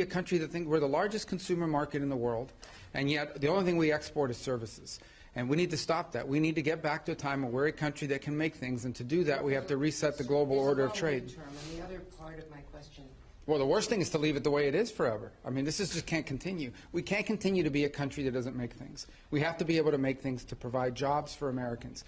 a country that thinks we're the largest consumer market in the world, and yet the only thing we export is services. And we need to stop that. We need to get back to a time where we're a country that can make things, and to do that we have to reset the global order of trade. And the other part of my question. Well, the worst thing is to leave it the way it is forever. I mean, just can't continue. We can't continue to be a country that doesn't make things. We have to be able to make things to provide jobs for Americans.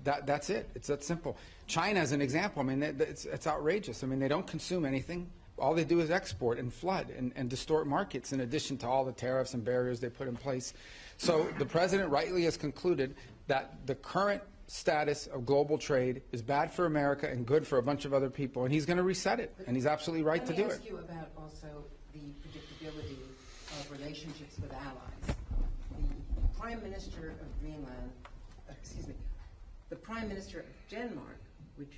That's it. It's that simple. China is an example. I mean, it's outrageous. I mean, they don't consume anything. All they do is export and flood and distort markets, in addition to all the tariffs and barriers they put in place. So the president rightly has concluded that the current status of global trade is bad for America and good for a bunch of other people, and he's going to reset it, and he's absolutely right to do it. Let me ask you about also the predictability of relationships with allies. The Prime Minister of Greenland, the Prime Minister of Denmark, which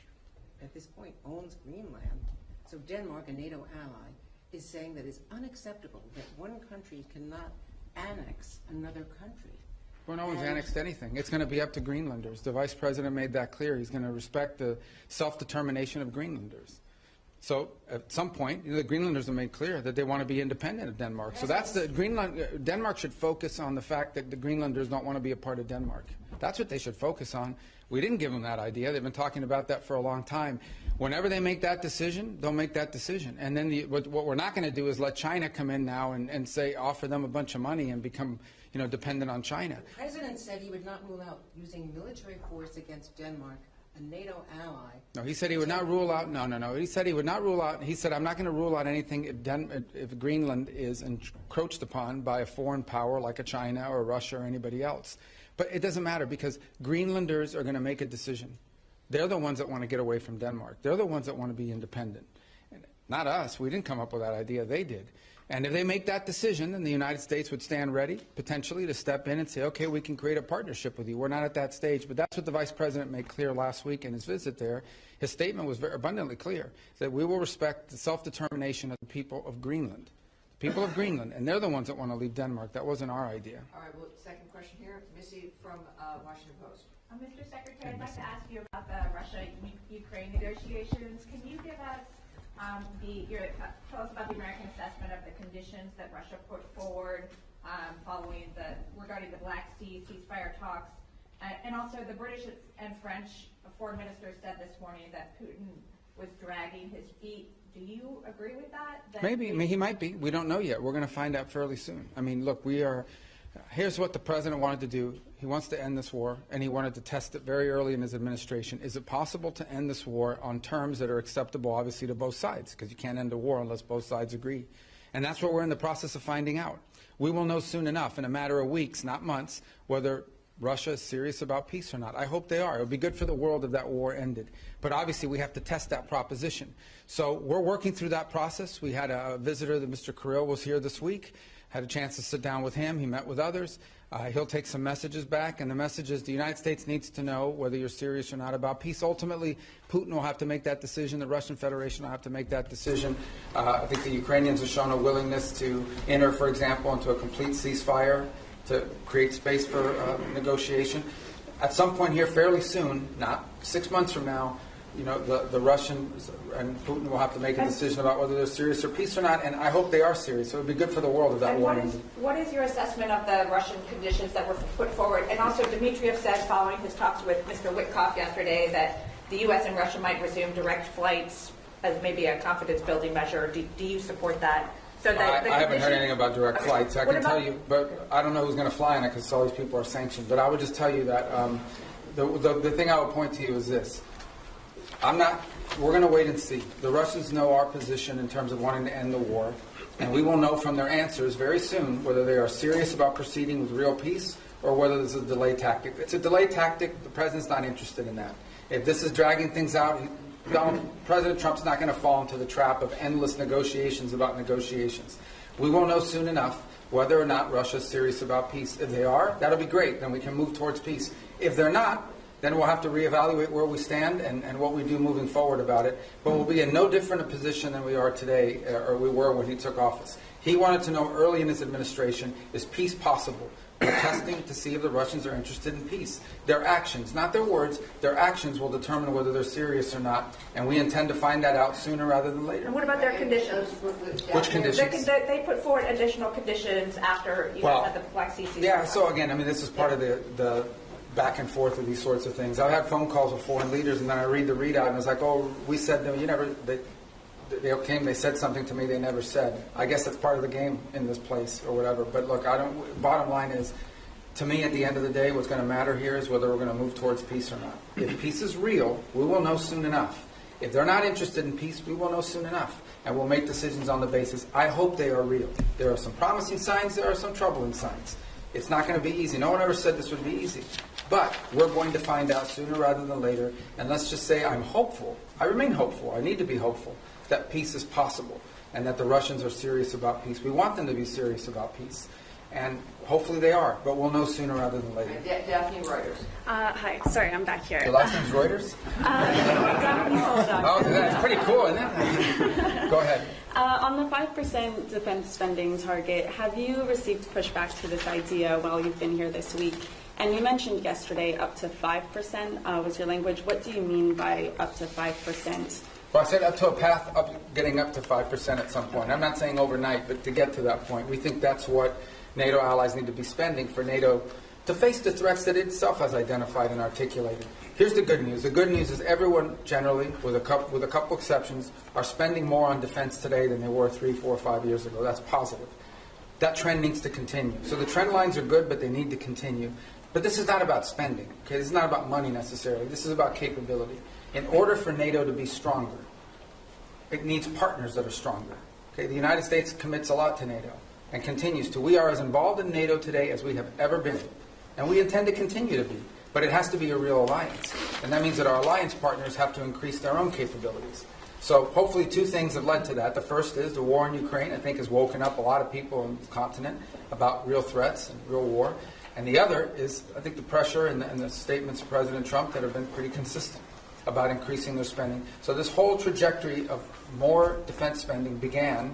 at this point owns Greenland, so Denmark, a NATO ally, is saying that it's unacceptable that one country cannot annex another country. Well, no one's annexed anything. It's going to be up to Greenlanders. The Vice President made that clear. He's going to respect the self-determination of Greenlanders. So at some point, the Greenlanders have made clear that they want to be independent of Denmark. So that's Denmark should focus on the fact that the Greenlanders don't want to be a part of Denmark. That's what they should focus on. We didn't give them that idea. They've been talking about that for a long time. Whenever they make that decision, they'll make that decision. And then what we're not going to do is let China come in now and say, offer them a bunch of money and become, dependent on China. The president said he would not rule out using military force against Denmark, a NATO ally. No, he said he would not rule out. No. He said he would not rule out. He said, I'm not going to rule out anything if Greenland is encroached upon by a foreign power like a China or Russia or anybody else. But it doesn't matter, because Greenlanders are going to make a decision. They're the ones that want to get away from Denmark. They're the ones that want to be independent. Not us. We didn't come up with that idea. They did. And if they make that decision, then the United States would stand ready, potentially, to step in and say, okay, we can create a partnership with you. We're not at that stage. But that's what the Vice President made clear last week in his visit there. His statement was very abundantly clear, that we will respect the self-determination of the people of Greenland. The people of Greenland. And they're the ones that want to leave Denmark. That wasn't our idea. All right. Well, second question here. Missy from Washington Post. Mr. Secretary, I'd like to ask you about the Russia-Ukraine negotiations. Can you give us tell us about the American assessment of the conditions that Russia put forward regarding the Black Sea ceasefire talks, and also the British and French foreign ministers said this morning that Putin was dragging his feet. Do you agree with that? Maybe. I mean, he might be. We don't know yet. We're going to find out fairly soon. I mean, look, here's what the president wanted to do. He wants to end this war, and he wanted to test it very early in his administration. Is it possible to end this war on terms that are acceptable, obviously, to both sides? Because you can't end a war unless both sides agree. And that's what we're in the process of finding out. We will know soon enough, in a matter of weeks, not months, whether Russia is serious about peace or not. I hope they are. It would be good for the world if that war ended. But obviously, we have to test that proposition. So we're working through that process. We had a visitor, Mr. Kirill, was here this week. Had a chance to sit down with him. He met with others. He'll take some messages back, and the message is the United States needs to know whether you're serious or not about peace. Ultimately, Putin will have to make that decision. The Russian Federation will have to make that decision. I think the Ukrainians have shown a willingness to enter, for example, into a complete ceasefire to create space for negotiation. At some point here, fairly soon, not 6 months from now, the Russians and Putin will have to make a decision about whether they're serious or peace or not, and I hope they are serious. So it would be good for the world if that war ended. What is your assessment of the Russian conditions that were put forward? And also, Dmitriev said, following his talks with Mr. Witkoff yesterday, that the U.S. and Russia might resume direct flights as maybe a confidence-building measure. Do you support that? So that I haven't heard anything about direct flights. I can tell you, but I don't know who's going to fly on it because all these people are sanctioned. But I would just tell you that the thing I would point to you is this. We're going to wait and see. The Russians know our position in terms of wanting to end the war, and we will know from their answers very soon whether they are serious about proceeding with real peace or whether this is a delay tactic. It's a delay tactic. The president's not interested in that. If this is dragging things out, President Trump's not going to fall into the trap of endless negotiations about negotiations. We will know soon enough whether or not Russia's serious about peace. If they are, that'll be great. Then we can move towards peace. If they're not, then we'll have to reevaluate where we stand and what we do moving forward about it. But we'll be in no different a position than we are today, or we were when he took office. He wanted to know early in his administration, is peace possible? We're testing to see if the Russians are interested in peace. Their actions, not their words, their actions will determine whether they're serious or not. And we intend to find that out sooner rather than later. And what about their conditions? Which conditions? They put forward additional conditions after you guys had the Black Sea ceasefire. Yeah, so again, I mean, this is part of the back and forth of these sorts of things. I've had phone calls with foreign leaders, and then I read the readout, and it's like, oh, we said, no, you never, they came, they said something to me they never said. I guess that's part of the game in this place or whatever. But look, bottom line is, to me, at the end of the day, what's going to matter here is whether we're going to move towards peace or not. If peace is real, we will know soon enough. If they're not interested in peace, we will know soon enough. And we'll make decisions on the basis. I hope they are real. There are some promising signs, there are some troubling signs. It's not going to be easy. No one ever said this would be easy. But we're going to find out sooner rather than later. And let's just say I'm hopeful. I remain hopeful. I need to be hopeful that peace is possible and that the Russians are serious about peace. We want them to be serious about peace. And hopefully they are, but we'll know sooner rather than later. Daphne Reuters. Hi, sorry, I'm back here. Your last name's Reuters? Oh, that's pretty cool, isn't it? Go ahead. On the 5% defense spending target, have you received pushback to this idea while you've been here this week? And you mentioned yesterday up to 5% was your language. What do you mean by up to 5%? Well, I said up to a path up, getting up to 5% at some point. I'm not saying overnight, but to get to that point. We think that's what NATO allies need to be spending for NATO to face the threats that it itself has identified and articulated. Here's the good news. The good news is everyone generally, with a couple exceptions, are spending more on defense today than they were 3, 4, 5 years ago. That's positive. That trend needs to continue. So the trend lines are good, but they need to continue. But this is not about spending. Okay? This is not about money necessarily. This is about capability. In order for NATO to be stronger, it needs partners that are stronger. Okay? The United States commits a lot to NATO and continues to. We are as involved in NATO today as we have ever been. And we intend to continue to be. But it has to be a real alliance. And that means that our alliance partners have to increase their own capabilities. So hopefully 2 things have led to that. The first is the war in Ukraine, I think, has woken up a lot of people on the continent about real threats and real war. And the other is, I think, the pressure and the statements of President Trump that have been pretty consistent about increasing their spending. So this whole trajectory of more defense spending began,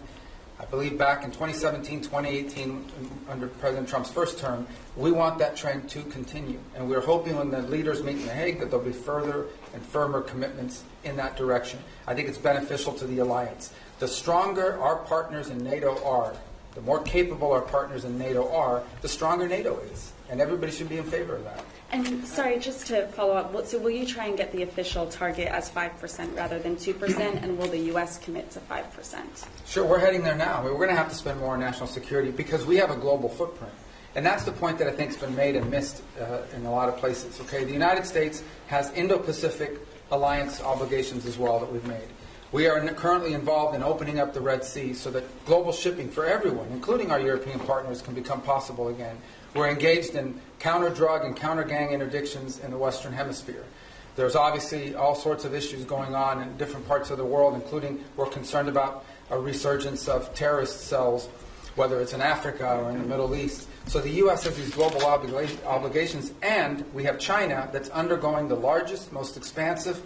I believe, back in 2017, 2018, under President Trump's first term. We want that trend to continue. And we're hoping when the leaders meet in The Hague that there'll be further and firmer commitments in that direction. I think it's beneficial to the alliance. The stronger our partners in NATO are, the more capable our partners in NATO are, the stronger NATO is. And everybody should be in favor of that. And sorry, just to follow up, so will you try and get the official target as 5% rather than 2%, and will the U.S. commit to 5%? Sure, we're heading there now. We're going to have to spend more on national security because we have a global footprint. And that's the point that I think has been made and missed in a lot of places. Okay, the United States has Indo-Pacific alliance obligations as well that we've made. We are currently involved in opening up the Red Sea so that global shipping for everyone, including our European partners, can become possible again. We're engaged in counter-drug and counter-gang interdictions in the Western Hemisphere. There's obviously all sorts of issues going on in different parts of the world, including we're concerned about a resurgence of terrorist cells, whether it's in Africa or in the Middle East. So the U.S. has these global obligations, and we have China that's undergoing the largest, most expansive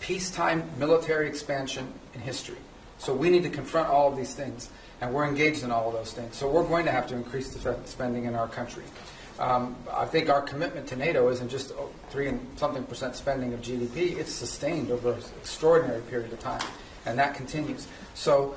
peacetime military expansion in history. So we need to confront all of these things, and we're engaged in all of those things. So we're going to have to increase defense spending in our country. I think our commitment to NATO isn't just 3% spending of GDP. It's sustained over an extraordinary period of time, and that continues. So,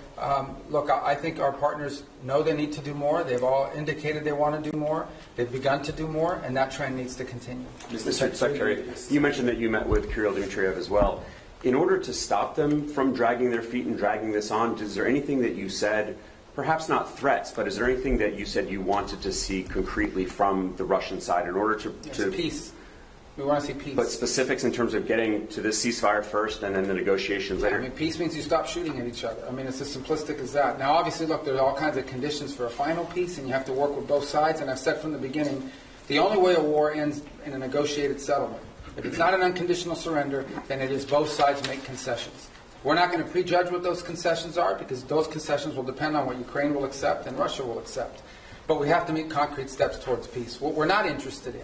look, I think our partners know they need to do more. They've all indicated they want to do more. They've begun to do more, and that trend needs to continue. Mr. Secretary, you mentioned that you met with Kirill Dmitriev as well. In order to stop them from dragging their feet and dragging this on, is there anything that you said, perhaps not threats, but is there anything that you said you wanted to see concretely from the Russian side in order to peace? We want to see peace. But specifics in terms of getting to this ceasefire first and then the negotiations later? I mean, peace means you stop shooting at each other. I mean, it's as simplistic as that. Now, obviously, look, there's all kinds of conditions for a final peace, and you have to work with both sides. And I've said from the beginning, the only way a war ends in a negotiated settlement. If it's not an unconditional surrender, then it is both sides make concessions. We're not going to prejudge what those concessions are because those concessions will depend on what Ukraine will accept and Russia will accept. But we have to make concrete steps towards peace. What we're not interested in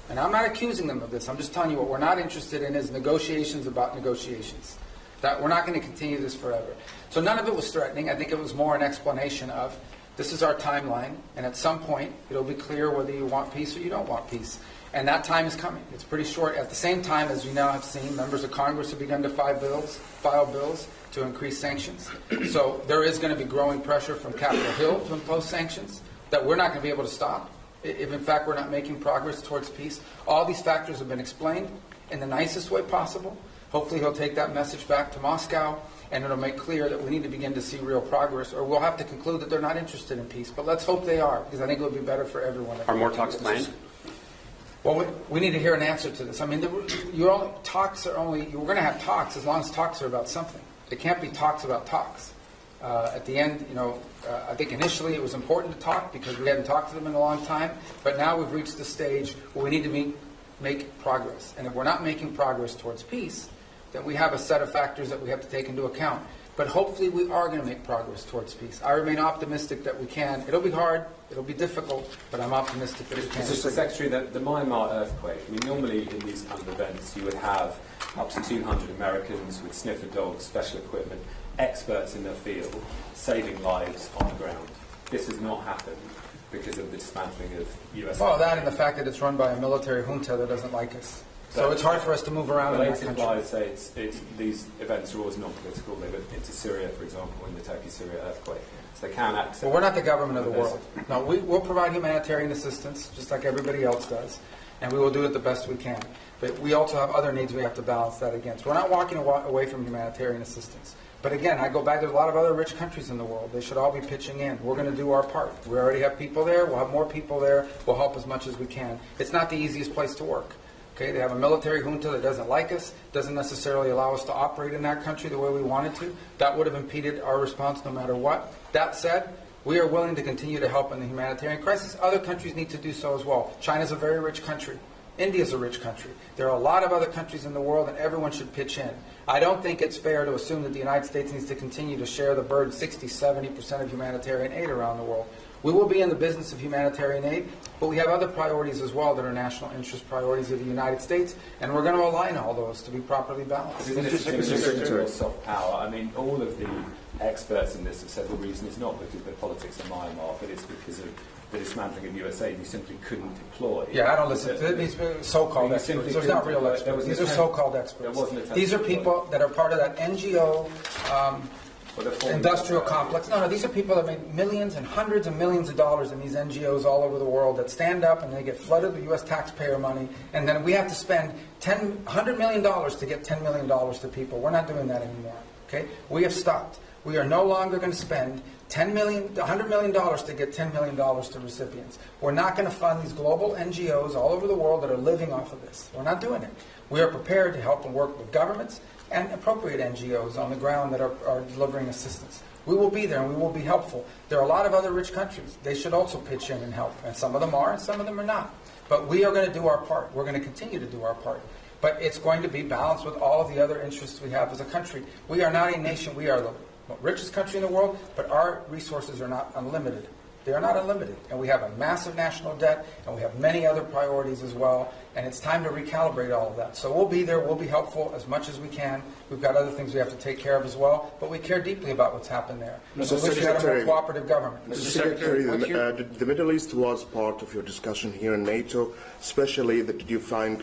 And I'm not accusing them of this. I'm just telling you what we're not interested in is negotiations about negotiations. That we're not going to continue this forever. So none of it was threatening. I think it was more an explanation of this is our timeline, and at some point it'll be clear whether you want peace or you don't want peace. And that time is coming. It's pretty short. At the same time, as you now have seen, members of Congress have begun to file bills to increase sanctions. So there is going to be growing pressure from Capitol Hill to impose sanctions that we're not going to be able to stop if in fact we're not making progress towards peace. All these factors have been explained in the nicest way possible. Hopefully he'll take that message back to Moscow, and it'll make clear that we need to begin to see real progress, or we'll have to conclude that they're not interested in peace. But let's hope they are, because I think it would be better for everyone. Are more talks planned? Well, we need to hear an answer to this. I mean, we're going to have talks as long as talks are about something. It can't be talks about talks. At the end, I think initially it was important to talk because we hadn't talked to them in a long time, but now we've reached the stage where we need to make progress. And if we're not making progress towards peace, then we have a set of factors that we have to take into account. But hopefully we are going to make progress towards peace. I remain optimistic that we can. It'll be hard, it'll be difficult, but I'm optimistic that we can. Mr. Secretary, the Myanmar earthquake, I mean, normally in these kind of events you would have up to 200 Americans with sniffer dogs, special equipment, experts in their field, saving lives on the ground. This has not happened because of the dismantling of U.S. Well, that and the fact that it's run by a military junta that doesn't like us. So it's hard for us to move around in that country. Implies say these events are always non-political. They went into Syria, for example, in the Turkey-Syria earthquake. So they can accept. Well, we're not the government of the world. No, we'll provide humanitarian assistance, just like everybody else does, and we will do it the best we can. But we also have other needs we have to balance that against. We're not walking away from humanitarian assistance. But again, I go back, there's a lot of other rich countries in the world. They should all be pitching in. We're going to do our part. We already have people there. We'll have more people there. We'll help as much as we can. It's not the easiest place to work. Okay, they have a military junta that doesn't like us, doesn't necessarily allow us to operate in that country the way we wanted to. That would have impeded our response no matter what. That said, we are willing to continue to help in the humanitarian crisis. Other countries need to do so as well. China's a very rich country. India's a rich country. There are a lot of other countries in the world, and everyone should pitch in. I don't think it's fair to assume that the United States needs to continue to share the burden, 60, 70% of humanitarian aid around the world. We will be in the business of humanitarian aid, but we have other priorities as well that are national interest priorities of the United States, and we're going to align all those to be properly balanced. Isn't it soft power? I mean, all of the experts in this have said the reason is not because of the politics of Myanmar, but it's because of the dismantling of US aid. You simply couldn't deploy. Yeah, I don't listen to these so-called experts. They're not real experts. These are so-called experts. These are people that are part of that NGO industrial complex. No, these are people that make millions and hundreds of millions of dollars in these NGOs all over the world that stand up and they get flooded with U.S. taxpayer money, and then we have to spend $100 million to get $10 million to people. We're not doing that anymore. Okay, we have stopped. We are no longer going to spend $100 million to get $10 million to recipients. We're not going to fund these global NGOs all over the world that are living off of this. We're not doing it. We are prepared to help and work with governments and appropriate NGOs on the ground that are delivering assistance. We will be there and we will be helpful. There are a lot of other rich countries. They should also pitch in and help. And some of them are and some of them are not. But we are going to do our part. We're going to continue to do our part. But it's going to be balanced with all of the other interests we have as a country. We are not a nation. We are the richest country in the world, but our resources are not unlimited. They are not unlimited. And we have a massive national debt, and we have many other priorities as well, and it's time to recalibrate all of that. So we'll be there, we'll be helpful as much as we can. We've got other things we have to take care of as well, but we care deeply about what's happened there. So we wish we had a more cooperative government. Mr. Secretary, the Middle East was part of your discussion here in NATO, especially that did you find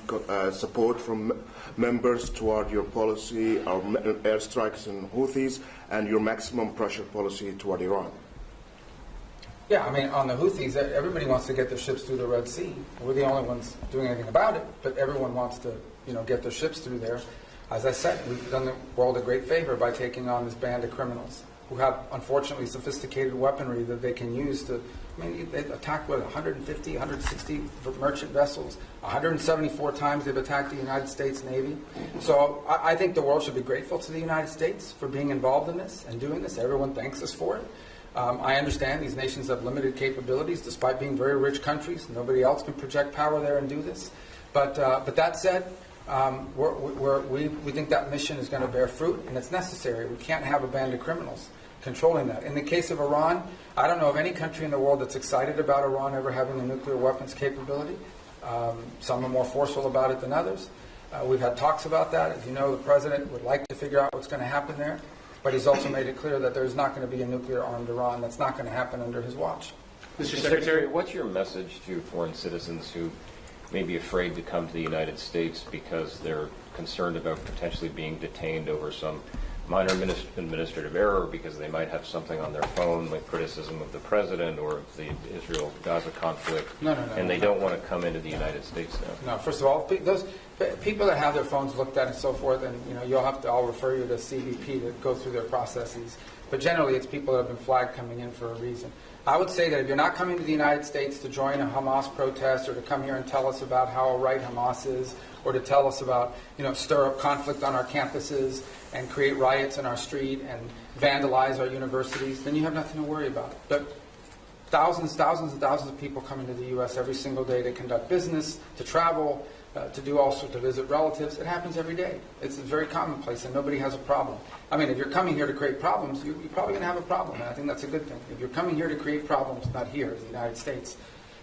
support from members toward your policy, our airstrikes and Houthis, and your maximum pressure policy toward Iran? Yeah, I mean, on the Houthis, everybody wants to get their ships through the Red Sea. We're the only ones doing anything about it, but everyone wants to, get their ships through there. As I said, we've done the world a great favor by taking on this band of criminals who have, unfortunately, sophisticated weaponry that they can use to, they attacked, 150, 160 merchant vessels. 174 times they've attacked the United States Navy. So I think the world should be grateful to the United States for being involved in this and doing this. Everyone thanks us for it. I understand these nations have limited capabilities despite being very rich countries. Nobody else can project power there and do this. But that said, we think that mission is going to bear fruit, and it's necessary. We can't have a band of criminals controlling that. In the case of Iran, I don't know of any country in the world that's excited about Iran ever having a nuclear weapons capability. Some are more forceful about it than others. We've had talks about that. As you know, the president would like to figure out what's going to happen there, but he's also made it clear that there's not going to be a nuclear-armed Iran. That's not going to happen under his watch. Mr. Secretary, what's your message to foreign citizens who may be afraid to come to the United States because they're concerned about potentially being detained over some minor administrative error, because they might have something on their phone like criticism of the president or of the Israel-Gaza conflict, and they don't want to come into the United States now? No, first of all, those people that have their phones looked at and so forth, and I'll refer you to CBP to go through their processes. But generally, it's people that have been flagged coming in for a reason. I would say that if you're not coming to the United States to join a Hamas protest or to come here and tell us about how right Hamas is, or to tell us about, stir up conflict on our campuses and create riots in our street and vandalize our universities, then you have nothing to worry about. But thousands and thousands of people come into the U.S. every single day to conduct business, to travel, to do all sorts, to visit relatives. It happens every day. It's very commonplace, and nobody has a problem. I mean, if you're coming here to create problems, you're probably going to have a problem, and I think that's a good thing. If you're coming here to create problems, not here, in the United States,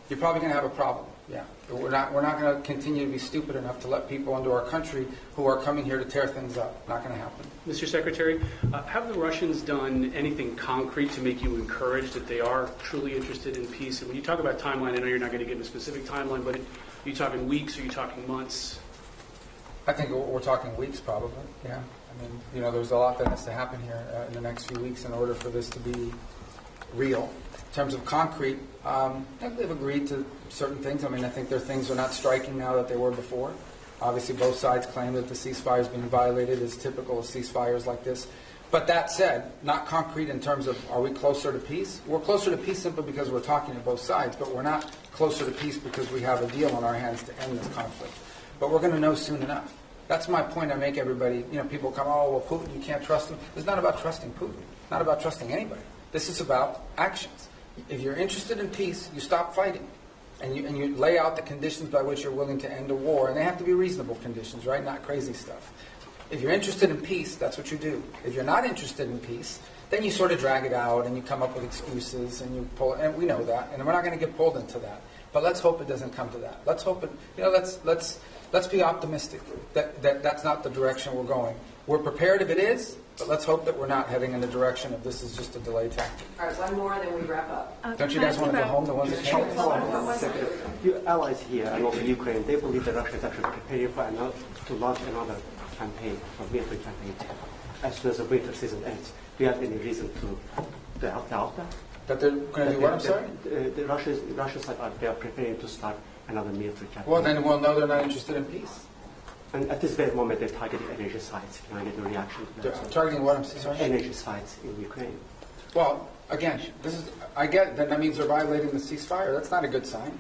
you're probably going to have a problem. Yeah, but we're not going to continue to be stupid enough to let people into our country who are coming here to tear things up. Not going to happen. Mr. Secretary, have the Russians done anything concrete to make you encouraged that they are truly interested in peace? And when you talk about timeline, I know you're not going to give a specific timeline, but are you talking weeks or are you talking months? I think we're talking weeks, probably. Yeah. I mean, there's a lot that has to happen here in the next few weeks in order for this to be real. In terms of concrete, I think they've agreed to certain things. I mean, I think their things are not striking now that they were before. Obviously, both sides claim that the ceasefire is being violated, as typical of ceasefires like this. But that said, not concrete in terms of are we closer to peace? We're closer to peace simply because we're talking to both sides, but we're not closer to peace because we have a deal on our hands to end this conflict. But we're going to know soon enough. That's my point I make everybody. People come, oh, well, Putin, you can't trust him. It's not about trusting Putin. It's not about trusting anybody. This is about actions. If you're interested in peace, you stop fighting. And you lay out the conditions by which you're willing to end a war. And they have to be reasonable conditions, right? Not crazy stuff. If you're interested in peace, that's what you do. If you're not interested in peace, then you sort of drag it out and you come up with excuses and you pull, and we know that. And we're not going to get pulled into that. But let's hope it doesn't come to that. Let's hope it, let's be optimistic that that's not the direction we're going. We're prepared if it is, but let's hope that we're not heading in the direction of this is just a delay tactic. All right, one more, then we wrap up. Don't you guys want to go home, the ones that came? Your allies here and also Ukraine, they believe that Russia is actually preparing to launch another campaign, a military campaign, as soon as the winter season ends. Do you have any reason to doubt that? That they're going to do what, I'm sorry? The Russians they are preparing to start another military campaign. Well, then we'll know they're not interested in peace. And at this very moment, they're targeting energy sites. Can I get a reaction to that? Targeting what, I'm sorry? Energy sites in Ukraine. Well, again, I get that means they're violating the ceasefire. That's not a good sign,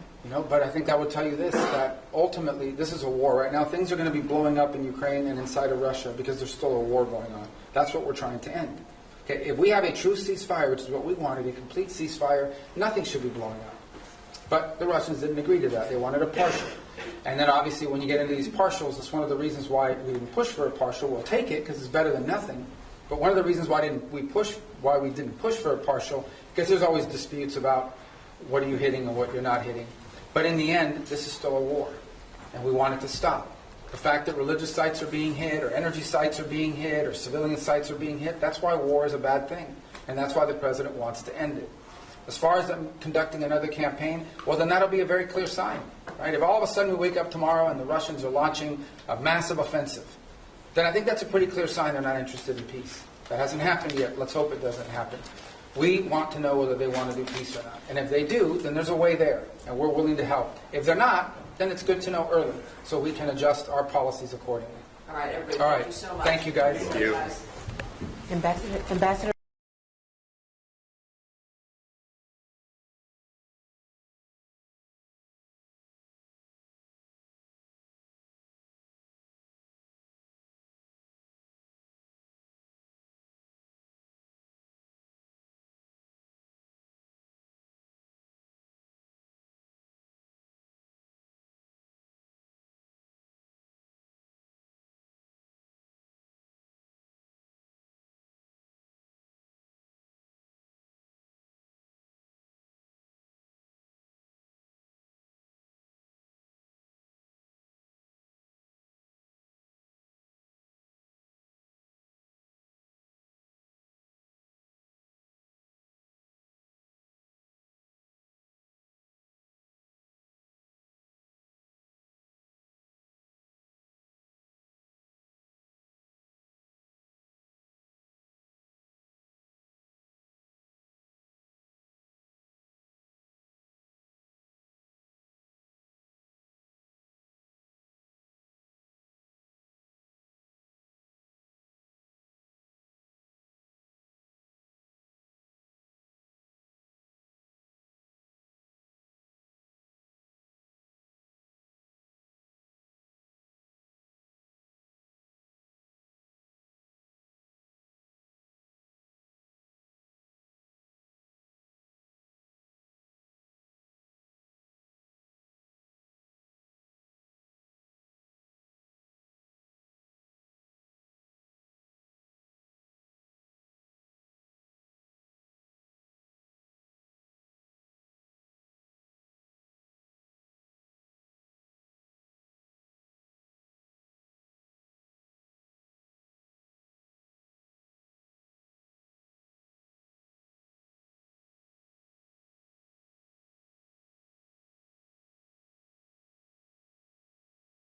but I think that would tell you this, that ultimately this is a war right now. Things are going to be blowing up in Ukraine and inside of Russia because there's still a war going on. That's what we're trying to end. Okay, if we have a true ceasefire, which is what we wanted, a complete ceasefire, nothing should be blowing up. But the Russians didn't agree to that. They wanted a partial. And then obviously when you get into these partials, it's one of the reasons why we didn't push for a partial. We'll take it because it's better than nothing. But one of the reasons why we didn't push for a partial, because there's always disputes about what are you hitting and what you're not hitting. But in the end, this is still a war. And we want it to stop. The fact that religious sites are being hit, or energy sites are being hit, or civilian sites are being hit, that's why war is a bad thing. And that's why the president wants to end it. As far as them conducting another campaign, well, then that'll be a very clear sign. Right? If all of a sudden we wake up tomorrow and the Russians are launching a massive offensive, then I think that's a pretty clear sign they're not interested in peace. That hasn't happened yet. Let's hope it doesn't happen. We want to know whether they want to do peace or not. And if they do, then there's a way there, and we're willing to help. If they're not, then it's good to know early, so we can adjust our policies accordingly. All right, everybody, all right. Thank you so much. Thank you, guys. Thank you. Ambassador